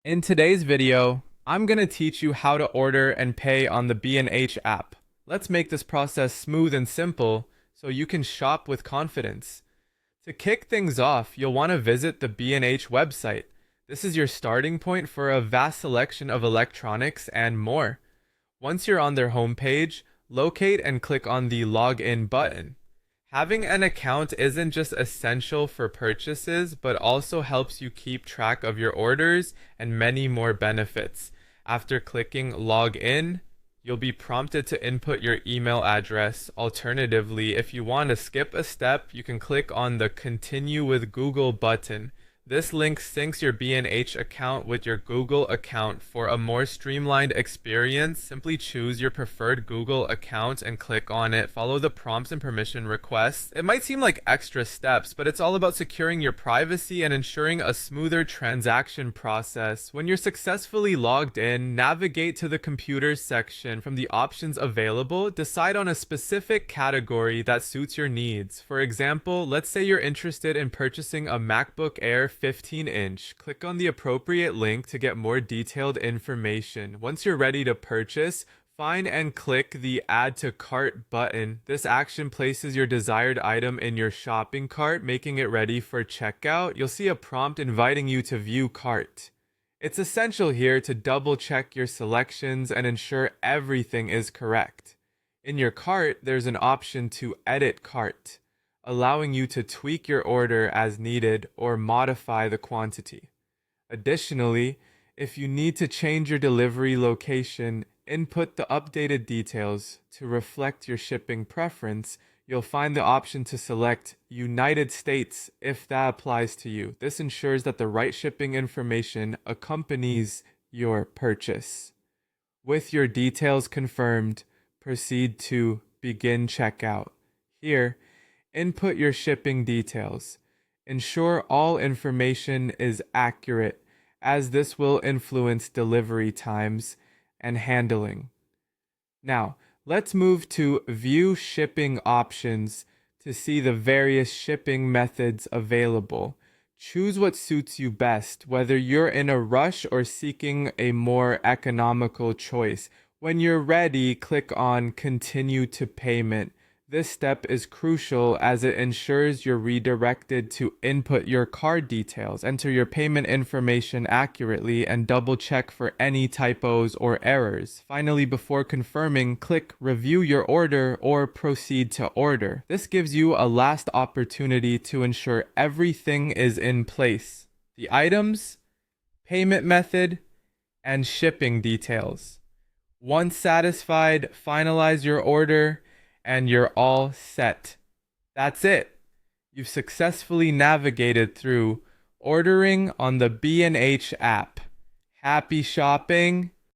In today's video, I'm going to teach you how to order and pay on the B&H app. Let's make this process smooth and simple so you can shop with confidence. To kick things off, you'll want to visit the B&H website. This is your starting point for a vast selection of electronics and more. Once you're on their homepage, locate and click on the Login button. Having an account isn't just essential for purchases, but also helps you keep track of your orders and many more benefits. After clicking Log In, you'll be prompted to input your email address. Alternatively, if you want to skip a step, you can click on the Continue with Google button. This link syncs your B&H account with your Google account. For a more streamlined experience, simply choose your preferred Google account and click on it. Follow the prompts and permission requests. It might seem like extra steps, but it's all about securing your privacy and ensuring a smoother transaction process. When you're successfully logged in, navigate to the computers section. From the options available, decide on a specific category that suits your needs. For example, let's say you're interested in purchasing a MacBook Air 15-inch. Click on the appropriate link to get more detailed information. Once you're ready to purchase, find and click the Add to Cart button. This action places your desired item in your shopping cart, making it ready for checkout. You'll see a prompt inviting you to view cart. It's essential here to double check your selections and ensure everything is correct. In your cart, there's an option to edit cart, allowing you to tweak your order as needed or modify the quantity. Additionally, if you need to change your delivery location, input the updated details to reflect your shipping preference. You'll find the option to select United States if that applies to you. This ensures that the right shipping information accompanies your purchase. With your details confirmed, proceed to begin checkout. Here, input your shipping details. Ensure all information is accurate, as this will influence delivery times and handling. Now, let's move to View Shipping Options to see the various shipping methods available. Choose what suits you best, whether you're in a rush or seeking a more economical choice. When you're ready, click on Continue to Payment. This step is crucial as it ensures you're redirected to input your card details, enter your payment information accurately, and double check for any typos or errors. Finally, before confirming, click Review Your Order or Proceed to Order. This gives you a last opportunity to ensure everything is in place. The items, payment method, and shipping details. Once satisfied, finalize your order and you're all set. That's it. You've successfully navigated through ordering on the B&H app. Happy shopping